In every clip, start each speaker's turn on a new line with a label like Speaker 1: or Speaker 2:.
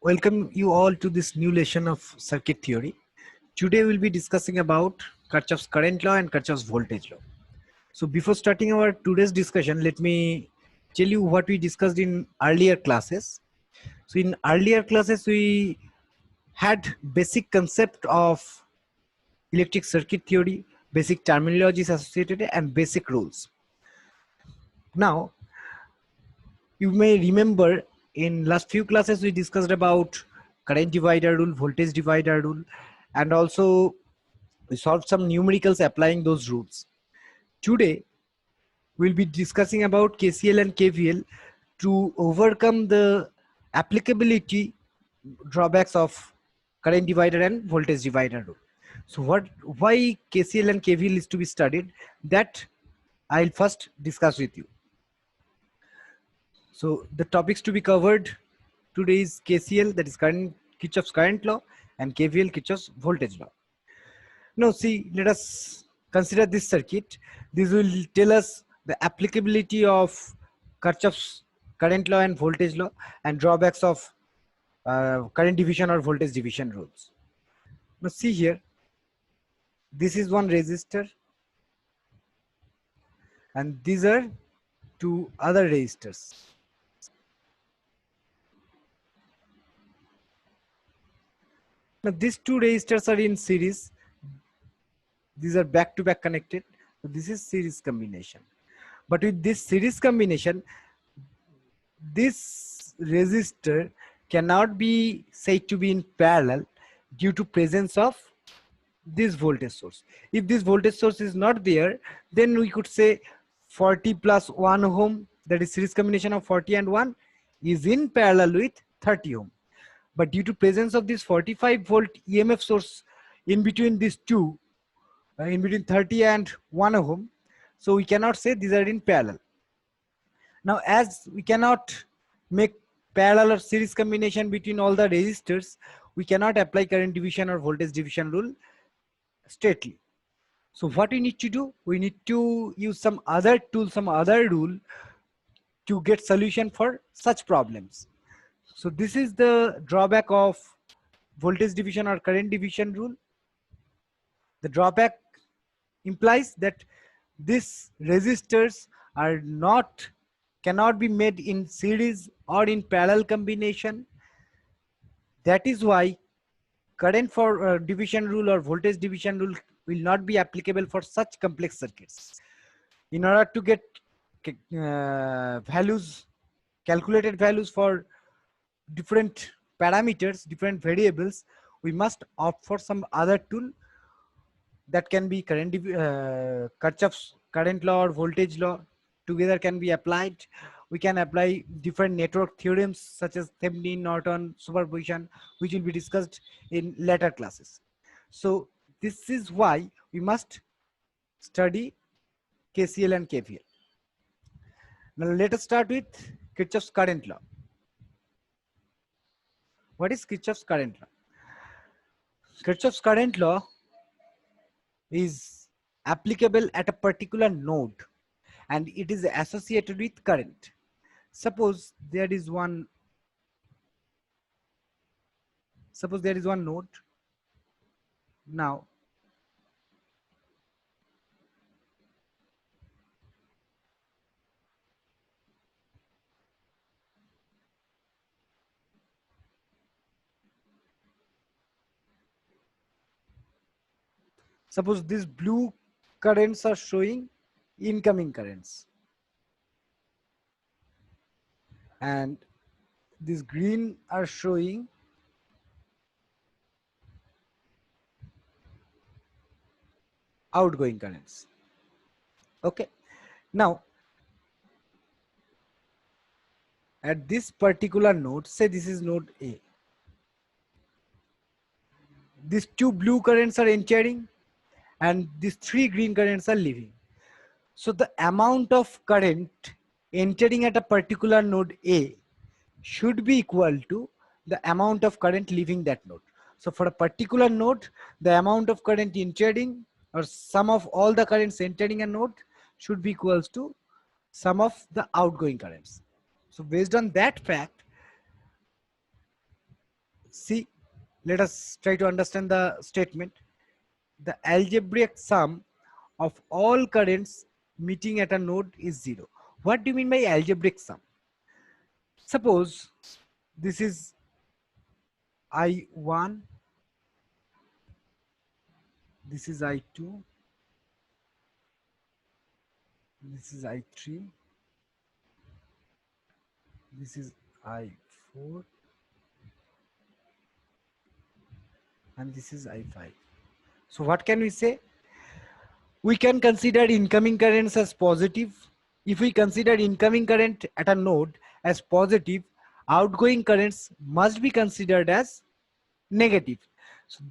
Speaker 1: Welcome you all to this new lesson of circuit theory. Today we'll be discussing about Kirchhoff's current law and Kirchhoff's voltage law. So before starting our today's discussion, let me tell you what we discussed in earlier classes. So in earlier classes, we had basic concept of electric circuit theory, basic terminologies associated and basic rules. Now, you may remember in last few classes we discussed about current divider rule, voltage divider rule, and also we solved some numericals applying those rules. Today we'll be discussing about KCL and KVL to overcome the applicability drawbacks of current divider and voltage divider rule. So why KCL and KVL is to be studied, that I'll first discuss with you. So the topics to be covered today is KCL, that is Kirchhoff's current law, and KVL, Kirchhoff's voltage law. Now see, let us consider this circuit. This will tell us the applicability of Kirchhoff's current law and voltage law and drawbacks of current division or voltage division rules. Now see here, this is one resistor and these are two other resistors. Now these two resistors are in series. These are back to back connected. So this is series combination. But with this series combination, this resistor cannot be said to be in parallel due to presence of this voltage source. If this voltage source is not there, then we could say 40 plus 1 ohm, that is series combination of 40 and 1, is in parallel with 30 ohm. But due to presence of this 45 volt EMF source in between these two, in between 30 and 1 ohm, so we cannot say these are in parallel. Now as we cannot make parallel or series combination between all the resistors, we cannot apply current division or voltage division rule straightly. So what we need to do, we need to use some other tool, some other rule to get solution for such problems. So this is the drawback of voltage division or current division rule. The drawback implies that these resistors are cannot be made in series or in parallel combination. That is why current for division rule or voltage division rule will not be applicable for such complex circuits. In order to get calculated values for different parameters, different variables, we must opt for some other tool that can be Kirchhoff's current law or voltage law together can be applied. We can apply different network theorems such as Thevenin, Norton, superposition, which will be discussed in later classes. So this is why we must study KCL and KVL. Now let us start with Kirchhoff's current law. What is Kirchhoff's current law? Kirchhoff's current law is applicable at a particular node and it is associated with current. Suppose there is one node. Now suppose these blue currents are showing incoming currents and these green are showing outgoing currents. Okay, now at this particular node, say this is node A, these two blue currents are entering and these three green currents are leaving. So the amount of current entering at a particular node A should be equal to the amount of current leaving that node. So for a particular node, the amount of current entering or sum of all the currents entering a node should be equals to sum of the outgoing currents. So based on that fact, See, let us try to understand the statement. The algebraic sum of all currents meeting at a node is 0. What do you mean by algebraic sum? Suppose this is I1, this is I2, this is I3, this is I4, and this is I5. So what can we say? We can consider incoming currents as positive. If we consider incoming current at a node as positive, outgoing currents must be considered as negative. So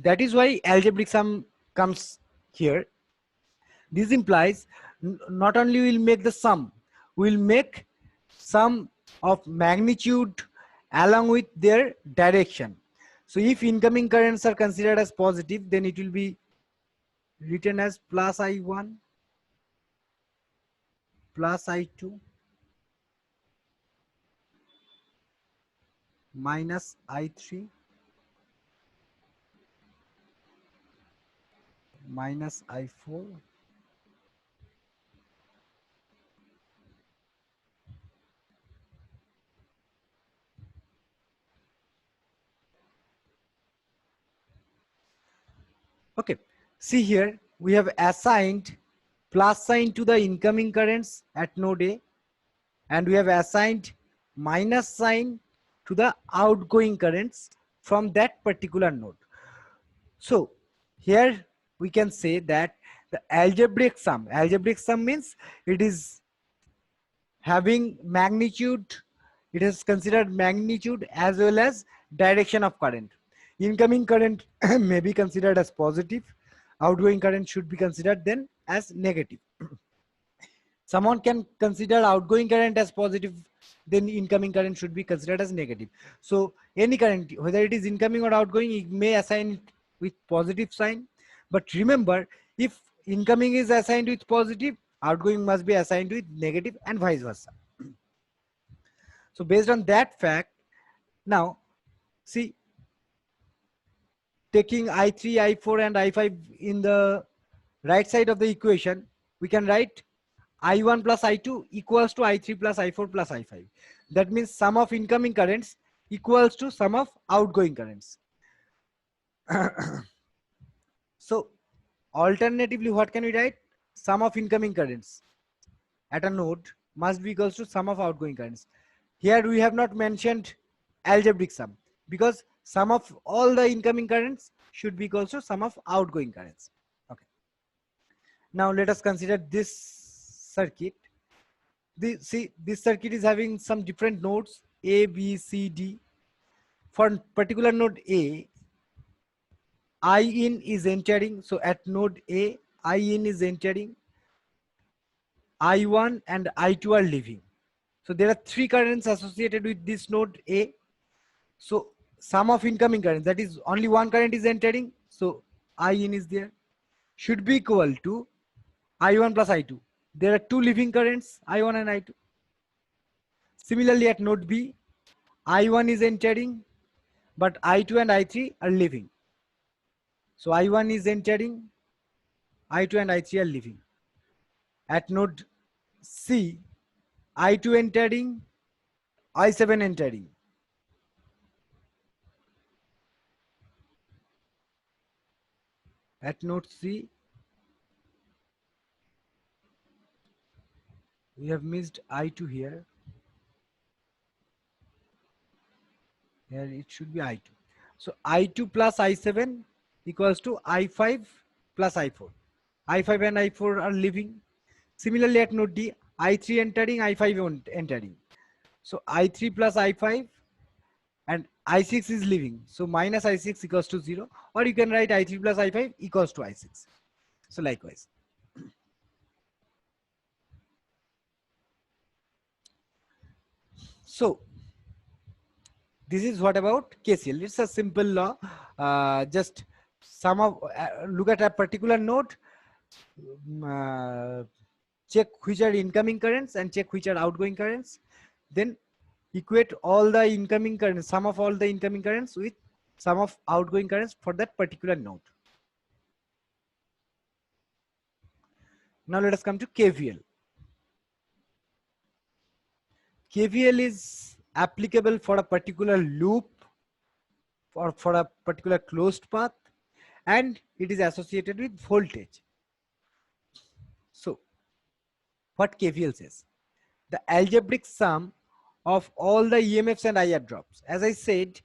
Speaker 1: that is why algebraic sum comes here. This implies not only will make the sum, will make sum of magnitude along with their direction. So if incoming currents are considered as positive, then it will be written as plus I1 plus I2 minus I3 minus I4 Okay, see here we have assigned plus sign to the incoming currents at node A, and we have assigned minus sign to the outgoing currents from that particular node. So here we can say that the algebraic sum means it is having magnitude, it is considered magnitude as well as direction of current. Incoming current may be considered as positive, outgoing current should be considered then as negative. Someone can consider outgoing current as positive, then incoming current should be considered as negative. So any current, whether it is incoming or outgoing, it may assign it with positive sign. But remember, if incoming is assigned with positive, outgoing must be assigned with negative and vice versa. So based on that fact, now see, taking I3, I4 and I5 in the right side of the equation, we can write I1 plus I2 equals to I3 plus I4 plus I5. That means sum of incoming currents equals to sum of outgoing currents. So alternatively, what can we write? Sum of incoming currents at a node must be equals to sum of outgoing currents. Here we have not mentioned algebraic sum because sum of all the incoming currents should be equals to sum of outgoing currents. Okay. Now let us consider this circuit. This circuit is having some different nodes A, B, C, D. For particular node A, I in is entering. So at node A, I in is entering, I1 and I2 are leaving. So there are three currents associated with this node A. So sum of incoming current, that is only one current is entering. So I in is there, should be equal to I1 plus I2. There are two leaving currents, I1 and I2. Similarly at node B, I1 is entering, but I2 and I3 are leaving. So I1 is entering, I2 and I3 are leaving. At node C, I2 entering, I7 entering. At node C, we have missed I2 here. Here it should be I2. So I2 plus I7 equals to I5 plus I4. I5 and I4 are leaving. Similarly at node D, I3 entering, I5 entering. So I3 plus I5 and I6 is leaving. So minus I6 equals to 0. Or you can write I3 plus I5 equals to I6. So likewise. So this is what about KCL. It's a simple law. Just look at a particular node, check which are incoming currents and check which are outgoing currents. Then equate all the incoming currents, sum of all the incoming currents with sum of outgoing currents for that particular node. Now let us come to KVL. KVL is applicable for a particular loop or for a particular closed path, and it is associated with voltage. So what KVL says? The algebraic sum of all the EMFs and IR drops. As I said,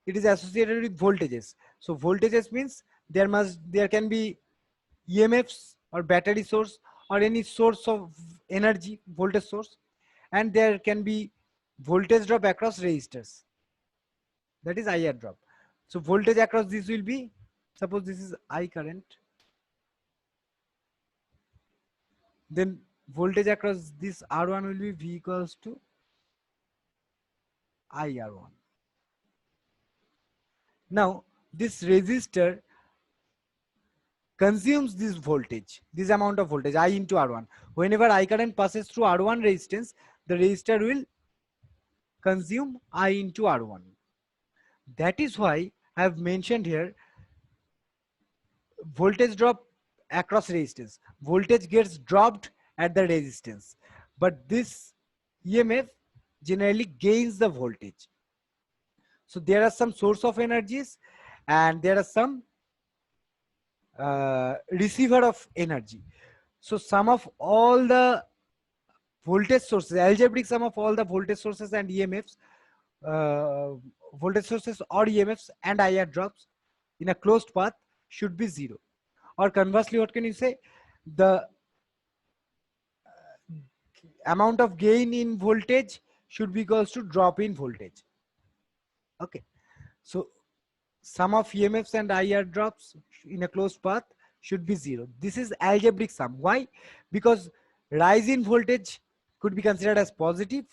Speaker 1: it is associated with voltages. So voltages means there can be EMFs or battery source or any source of energy, voltage source, and there can be voltage drop across resistors. That is IR drop. So voltage across this will be, suppose this is I current, then voltage across this R1 will be V equals to IR1. Now this resistor consumes this voltage, this amount of voltage I into R1. Whenever I current passes through R1 resistance, the resistor will consume I into R1. That is why I have mentioned here voltage drop across resistance. Voltage gets dropped at the resistance, but this EMF generally gains the voltage. So there are some source of energies and there are some receiver of energy. So sum of all the voltage sources, algebraic sum of all the voltage sources and EMFs, voltage sources or EMFs and IR drops in a closed path should be 0. Or conversely, what can you say? The amount of gain in voltage should be equals to drop in voltage. Okay. So sum of EMFs and IR drops in a closed path should be 0. This is algebraic sum. Why? Because rise in voltage could be considered as positive,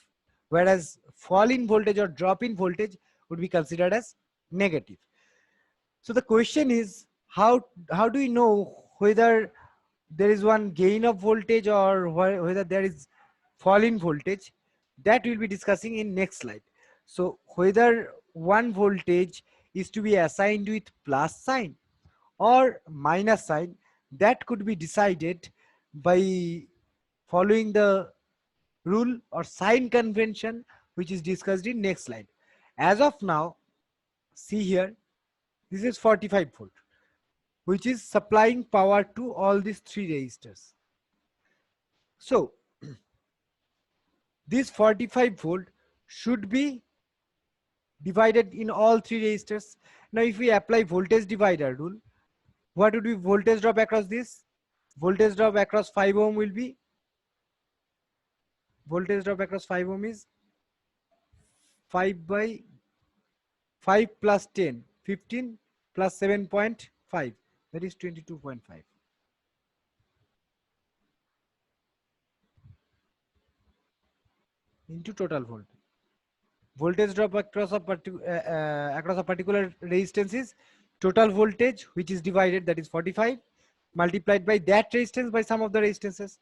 Speaker 1: whereas fall in voltage or drop in voltage would be considered as negative. So the question is, how do we know whether there is one gain of voltage or whether there is fall in voltage? That we'll be discussing in next slide. So whether one voltage is to be assigned with plus sign or minus sign, that could be decided by following the rule or sign convention, which is discussed in next slide. As of now, see here, this is 45 volt, which is supplying power to all these 3 resistors. So this 45 volt should be divided in all 3 resistors. Now if we apply voltage divider rule, what would be voltage drop across this? Voltage drop across 5 ohm will be, voltage drop across 5 ohm is 5 by 5 plus 10, 15 plus 7.5, that is 22.5. Into total voltage. Voltage drop across a particular resistance is total voltage, which is divided, that is 45, multiplied by that resistance by some of the resistances.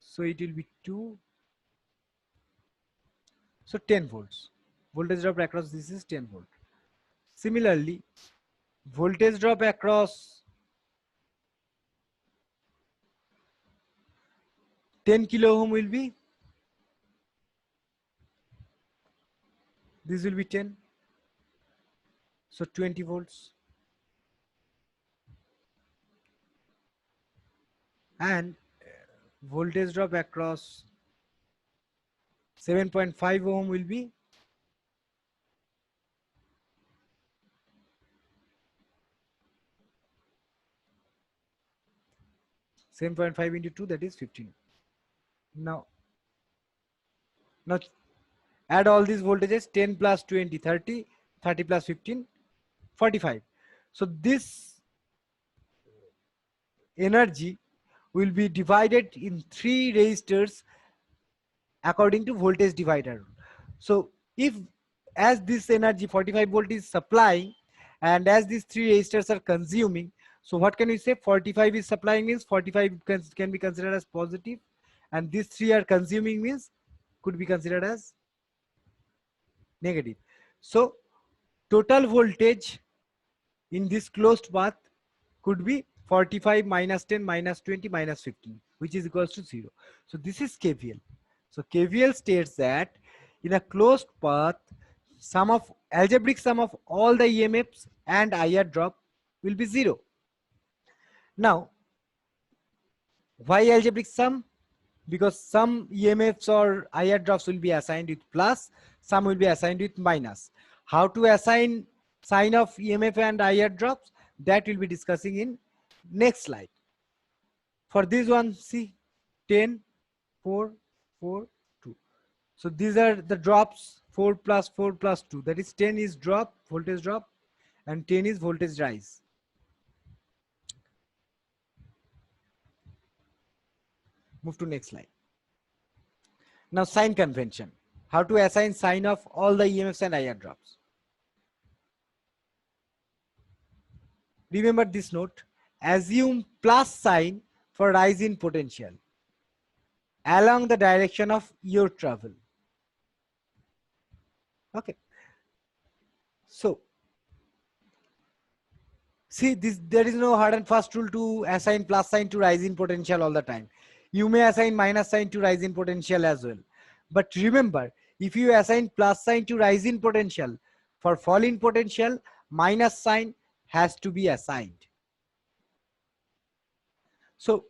Speaker 1: So it will be 2. So 10 volts. Voltage drop across this is 10 volt. Similarly, voltage drop across 10 kilo ohm will be, this will be 10. So 20 volts. And voltage drop across 7.5 ohm will be 7.5 into 2, that is 15. Now add all these voltages, 10 plus 20, 30, 30 plus 15, 45. So this energy will be divided in 3 resistors according to voltage divider. So if, as this energy 45 volt is supplying and as these 3 resistors are consuming, so what can we say? 45 is supplying means 45 can be considered as positive, and these 3 are consuming means could be considered as negative. So total voltage in this closed path could be 45 minus 10 minus 20 minus 15, which is equals to 0. So this is KVL. So KVL states that in a closed path, algebraic sum of all the EMFs and IR drop will be 0. Now, why algebraic sum? Because some EMFs or IR drops will be assigned with plus, some will be assigned with minus. How to assign sign of EMF and IR drops, that we'll be discussing in next slide. For this one, see 10, 4, 4, 2. So these are the drops, 4 plus 4 plus 2. That is 10 is drop, voltage drop, and 10 is voltage rise. Move to next slide. Now sign convention. How to assign sign of all the EMFs and IR drops. Remember this note. Assume plus sign for rise in potential along the direction of your travel. Okay. So see, there is no hard and fast rule to assign plus sign to rise in potential all the time. You may assign minus sign to rise in potential as well. But remember, if you assign plus sign to rise in potential, for fall in potential, minus sign has to be assigned. So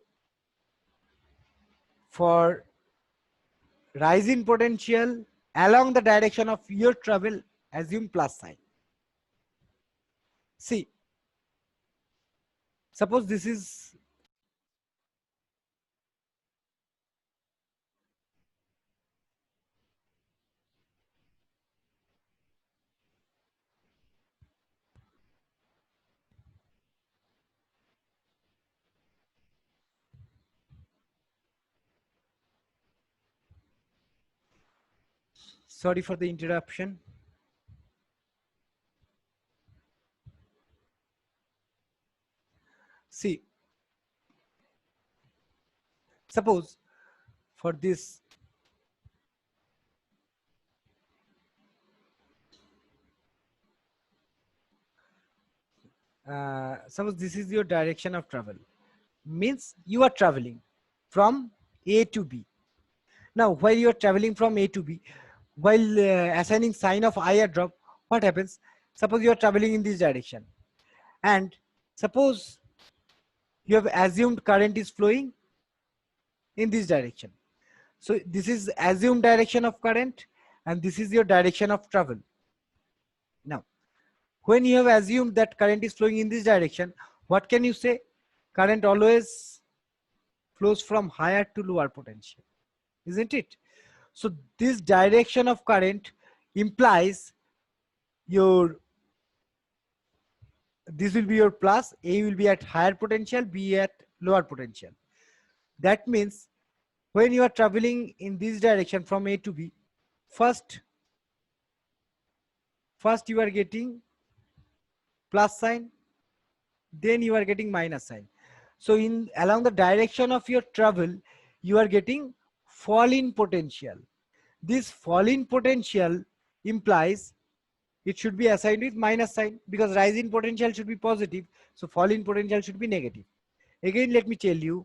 Speaker 1: for rise in potential along the direction of your travel, assume plus sign. See, suppose this is sorry for the interruption. See, suppose for this suppose this is your direction of travel, means you are traveling from A to B. Now while you are traveling from A to B, while assigning sign of IR drop, what happens? Suppose you are traveling in this direction, and suppose you have assumed current is flowing in this direction. So this is assumed direction of current, and this is your direction of travel. Now when you have assumed that current is flowing in this direction, what can you say? Current always flows from higher to lower potential, isn't it? So this direction of current implies this will be your plus. A will be at higher potential, B at lower potential. That means when you are traveling in this direction from A to B, first you are getting plus sign, then you are getting minus sign. So in along the direction of your travel, you are getting fall in potential. This fall in potential implies it should be assigned with minus sign, because rise in potential should be positive. So fall in potential should be negative. Again, let me tell you,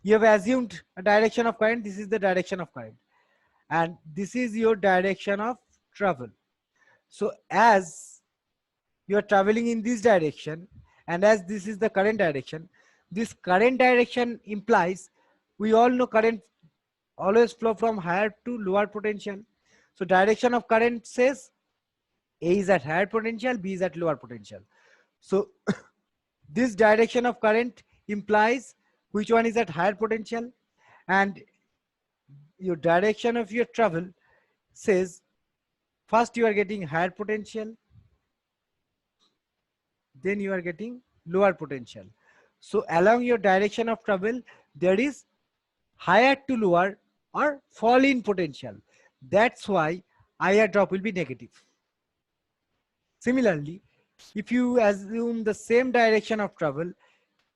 Speaker 1: you have assumed a direction of current. This is the direction of current, and this is your direction of travel. So as you are traveling in this direction, and as this is the current direction, this current direction implies, we all know current always flow from higher to lower potential. So direction of current says A is at higher potential, B is at lower potential. So this direction of current implies which one is at higher potential, and your direction of your travel says first you are getting higher potential, then you are getting lower potential. So along your direction of travel, there is higher to lower or fall in potential. That's why IR drop will be negative. Similarly, if you assume the same direction of travel,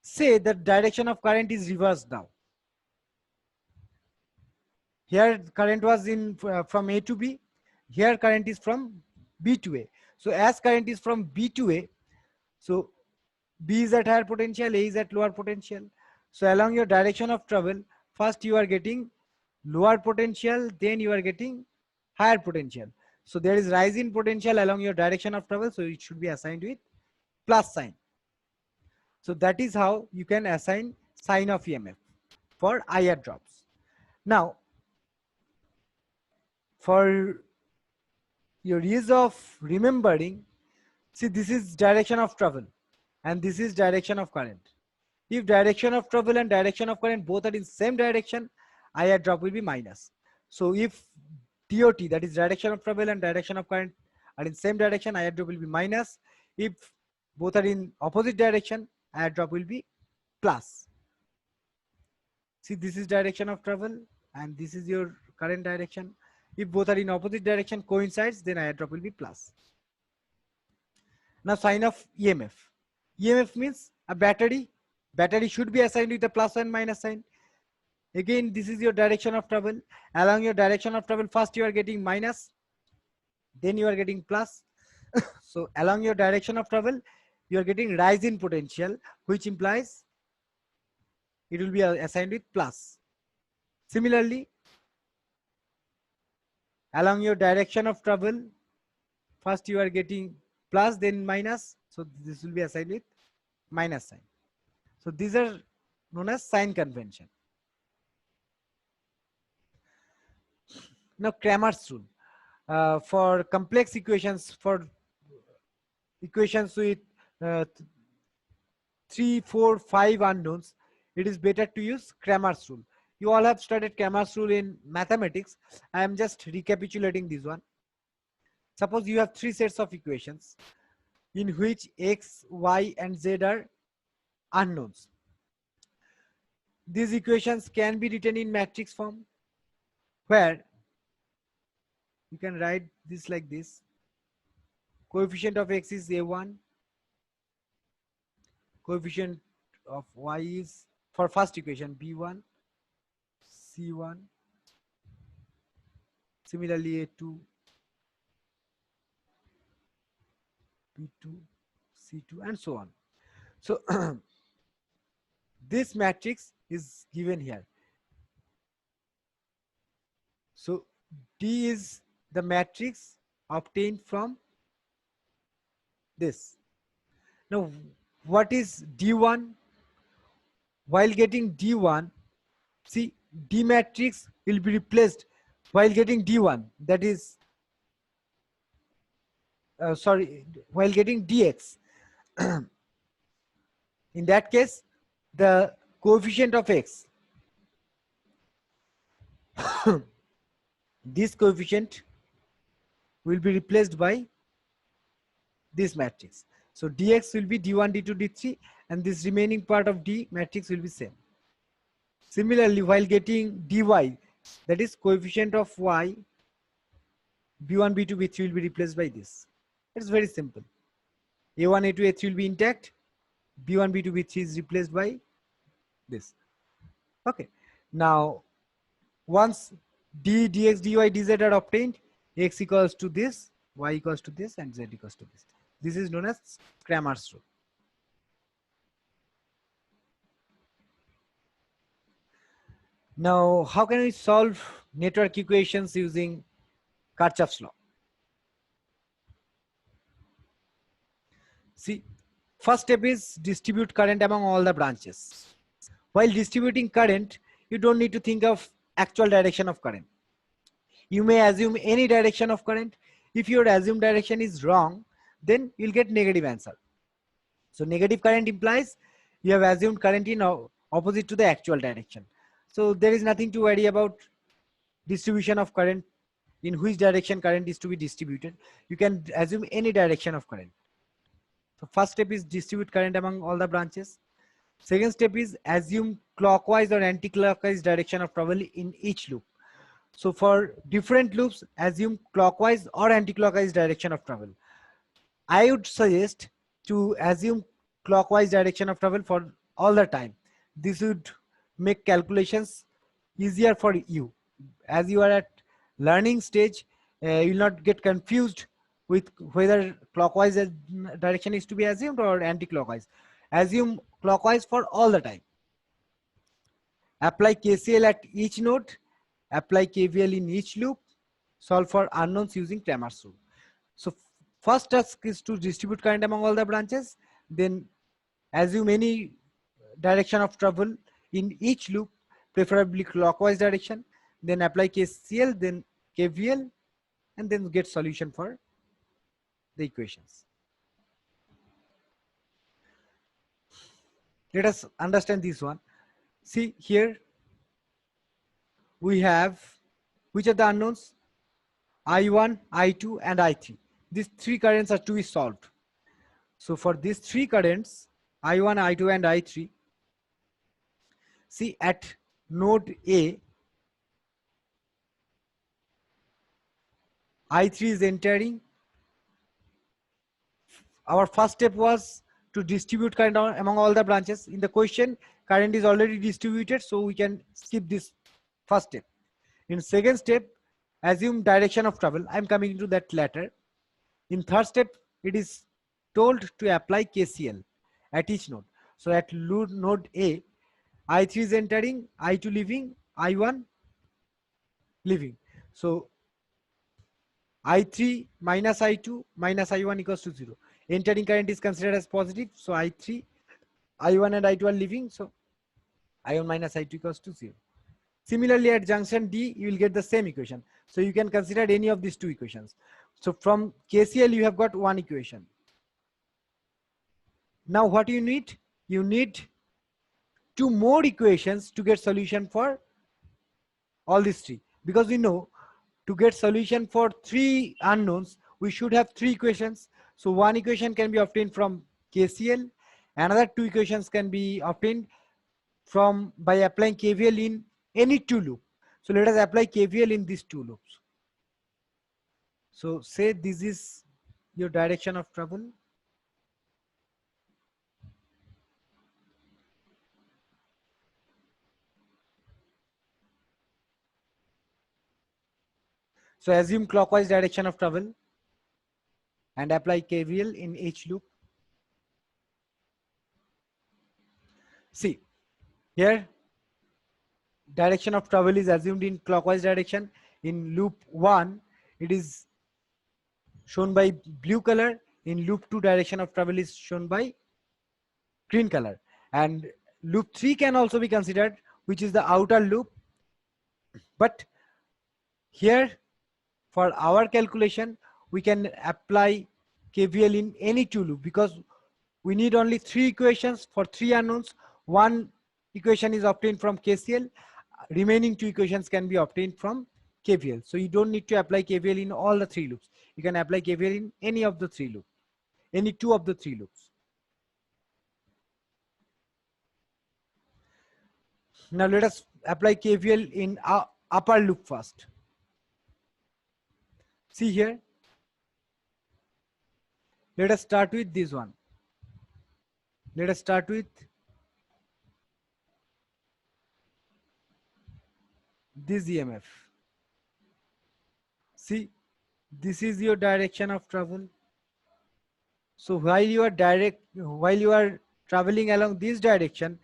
Speaker 1: say the direction of current is reversed now. Here current was in from A to B. Here current is from B to A. So as current is from B to A, so B is at higher potential, A is at lower potential. So along your direction of travel, first you are getting lower potential, then you are getting higher potential. So there is rise in potential along your direction of travel, so it should be assigned with plus sign. So that is how you can assign sign of EMF for IR drops. Now, for your ease of remembering, see, this is direction of travel and this is direction of current. If direction of travel and direction of current both are in same direction, IR drop will be minus. So if DOT, that is direction of travel and direction of current, are in same direction, IR drop will be minus. If both are in opposite direction, IR drop will be plus. See, this is direction of travel and this is your current direction. If both are in opposite direction coincides, then IR drop will be plus. Now sign of EMF. EMF means a battery. Battery should be assigned with a plus and minus sign. Again, this is your direction of travel. Along your direction of travel, first you are getting minus, then you are getting plus. So along your direction of travel, you are getting rise in potential, which implies it will be assigned with plus. Similarly, along your direction of travel, first you are getting plus, then minus. So this will be assigned with minus sign. So these are known as sign convention. Now Cramer's rule. For complex equations, for equations with 3, 4, 5 unknowns, it is better to use Cramer's rule. You all have studied Cramer's rule in mathematics. I am just recapitulating this one. Suppose you have 3 sets of equations in which x, y, and z are unknowns. These equations can be written in matrix form, where you can write this like this. Coefficient of x is a1, coefficient of y is, for first equation, b1, c1, similarly a2, b2, c2, and so on. So this matrix is given here. So D is the matrix obtained from this. Now what is D1? While getting D1, see, D matrix will be replaced while getting D1, that is while getting dx. In that case, the coefficient of x, this coefficient will be replaced by this matrix. So dx will be d1, d2, d3, and this remaining part of D matrix will be same. Similarly, while getting dy, that is coefficient of y, b1, b2, b3 will be replaced by this. It's very simple. a1, a2, a3 will be intact. b1, b2, b3 is replaced by this. Okay. Now, once d, dx, dy, dz are obtained, x equals to this, y equals to this, and z equals to this. This is known as Cramer's rule. Now, how can we solve network equations using Kirchhoff's law? See, first step is distribute current among all the branches. While distributing current, you don't need to think of actual direction of current. You may assume any direction of current. If your assumed direction is wrong, then you'll get negative answer. So negative current implies you have assumed current in opposite to the actual direction. So there is nothing to worry about distribution of current, in which direction current is to be distributed. You can assume any direction of current. So first step is distribute current among all the branches. Second step is assume clockwise or anti-clockwise direction of travel in each loop. So for different loops, assume clockwise or anti-clockwise direction of travel. I would suggest to assume clockwise direction of travel for all the time. This would make calculations easier for you. as you are at learning stage, you will not get confused with whether clockwise direction is to be assumed or anti-clockwise. Assume clockwise for all the time. Apply KCL at each node, apply KVL in each loop, solve for unknowns using Cramer's rule. So first task is to distribute current among all the branches, then assume any direction of travel in each loop, preferably clockwise direction, then apply KCL, then KVL, and then get solution for the equations. Let us understand this one. See here, we have, which are the unknowns? I1, I2, and I3. These three currents are to be solved. So for these three currents, I1, I2, and I3, see at node A, I3 is entering. Our first step was to distribute current among all the branches. In the question, current is already distributed, so we can skip this first step. In second step, assume direction of travel. I'm coming to that later. In third step, it is told to apply KCL at each node. So at node A, I3 is entering, I2 leaving, I1 leaving. So I3 minus I2 minus I1 equals to 0. Entering current is considered as positive. So I3, I1 and I2 are leaving. So I1 minus I2 equals to 0. Similarly, at junction D, you will get the same equation. So you can consider any of these two equations. So from KCL, you have got one equation. Now what you need? You need two more equations to get solution for all these three. Because we know to get solution for three unknowns, we should have three equations. So one equation can be obtained from KCL. Another two equations can be obtained from by applying KVL in any two loop. So let us apply KVL in these two loops. So say this is your direction of travel. So assume clockwise direction of travel and apply KVL in each loop. See, here direction of travel is assumed in clockwise direction. In loop 1, it is shown by blue color. In loop 2, direction of travel is shown by green color. And loop 3 can also be considered, which is the outer loop. But here, for our calculation, we can apply KVL in any two loop because we need only three equations for three unknowns. One equation is obtained from KCL. Remaining two equations can be obtained from KVL. So you don't need to apply KVL in all the three loops. You can apply KVL in any of the three loops, any two of the three loops. Now let us apply KVL in our upper loop first. See here. Let us start with this one. Let us start with this EMF. See, this is your direction of travel. So while you are traveling along this direction,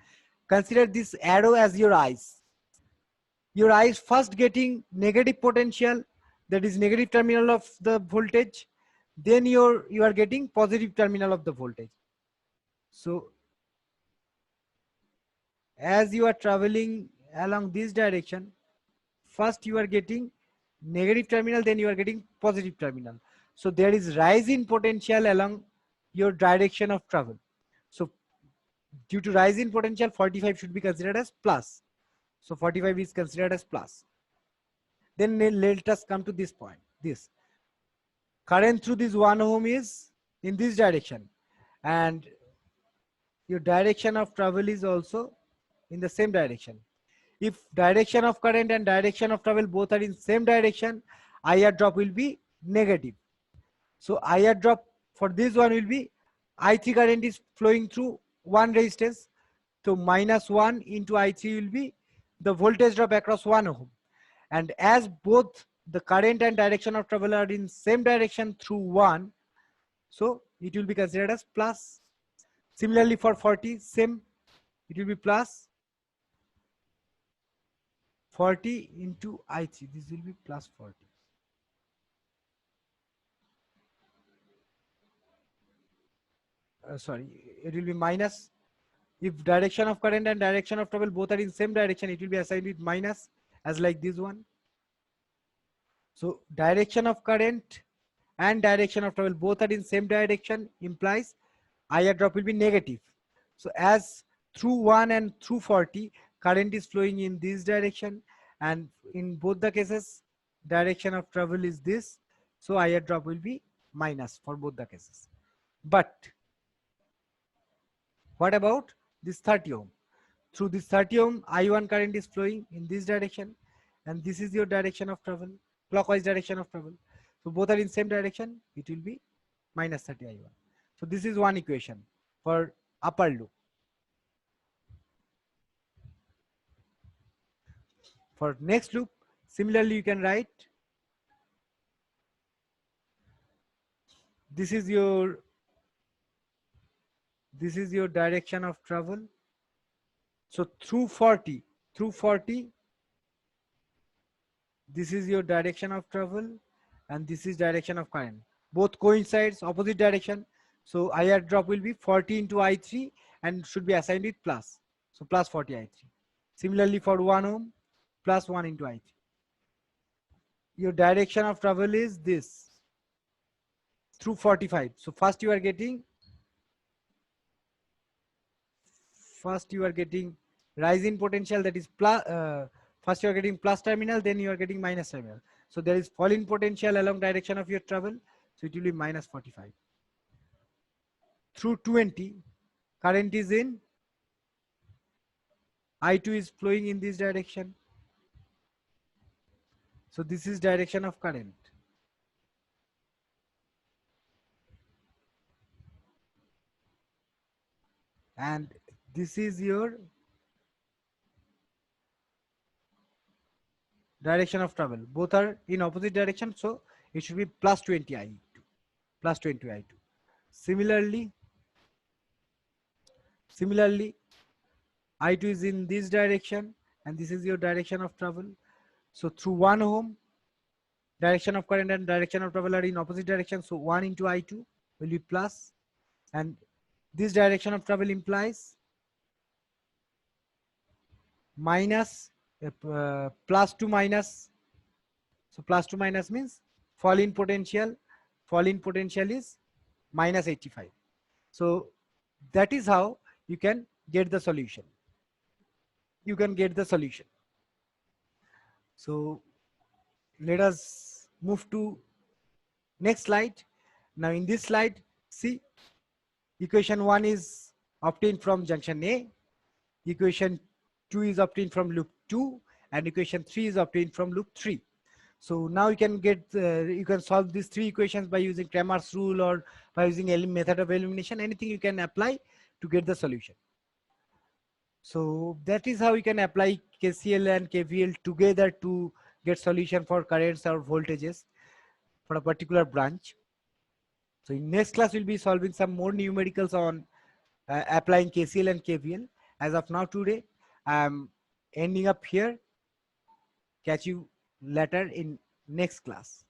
Speaker 1: consider this arrow as your eyes. Your eyes first getting negative potential, that is negative terminal of the voltage, then you are getting positive terminal of the voltage. So as you are traveling along this direction, first you are getting negative terminal, then you are getting positive terminal. So there is rise in potential along your direction of travel. So due to rise in potential, 45 should be considered as plus. So 45 is considered as plus. Then let us come to this point. This current through this 1 ohm is in this direction, and your direction of travel is also in the same direction. If direction of current and direction of travel both are in same direction, IR drop will be negative. So IR drop for this one will be, I3 current is flowing through one resistance. So -1 into I3 will be the voltage drop across 1 ohm. and as both the current and direction of travel are in same direction through 1, so it will be considered as plus. Similarly for 40, same, it will be plus 40 into I3. This will be plus 40. Sorry, it will be minus. If direction of current and direction of travel both are in same direction, it will be assigned with minus, as like this one. So direction of current and direction of travel both are in same direction implies IR drop will be negative. So as through 1 and through 40, current is flowing in this direction, and in both the cases, direction of travel is this. So IR drop will be minus for both the cases. But what about this 30 ohm? Through this 30 ohm, I1 current is flowing in this direction, and this is your direction of travel, clockwise direction of travel. So both are in same direction, it will be minus 30 I1. So this is one equation for upper loop. For next loop, similarly you can write, this is your direction of travel. So through 40, this is your direction of travel, and this is direction of current. Both coincides, opposite direction. So IR drop will be 40 into I3 and should be assigned with plus. So plus 40 I3. Similarly for 1 ohm, plus 1 into I3. Your direction of travel is this through 45. So first you are getting rise in potential, that is plus. First you are getting plus terminal, then you are getting minus terminal. So there is fall in potential along direction of your travel. So it will be minus 45. Through 20, current is in, I2 is flowing in this direction. So this is direction of current. And this is your direction of travel. Both are in opposite direction. So it should be plus 20 I2. Plus 20 I2. Similarly, I2 is in this direction, and this is your direction of travel. So through 1 ohm, direction of current and direction of travel are in opposite direction. So 1 into I2 will be plus, and this direction of travel implies minus, plus to minus. So plus to minus means fall in potential. Fall in potential is minus 85. So that is how you can get the solution. So let us move to next slide. Now in this slide, see, equation 1 is obtained from junction A, equation 2 is obtained from loop 2, and equation 3 is obtained from loop 3. So now you can you can solve these three equations by using Cramer's rule or by using method of elimination. Anything you can apply to get the solution. So that is how you can apply KCL and KVL together to get solution for currents or voltages for a particular branch. So in next class, we'll be solving some more numericals on applying KCL and KVL. As of now today, I'm ending up here. Catch you later in next class.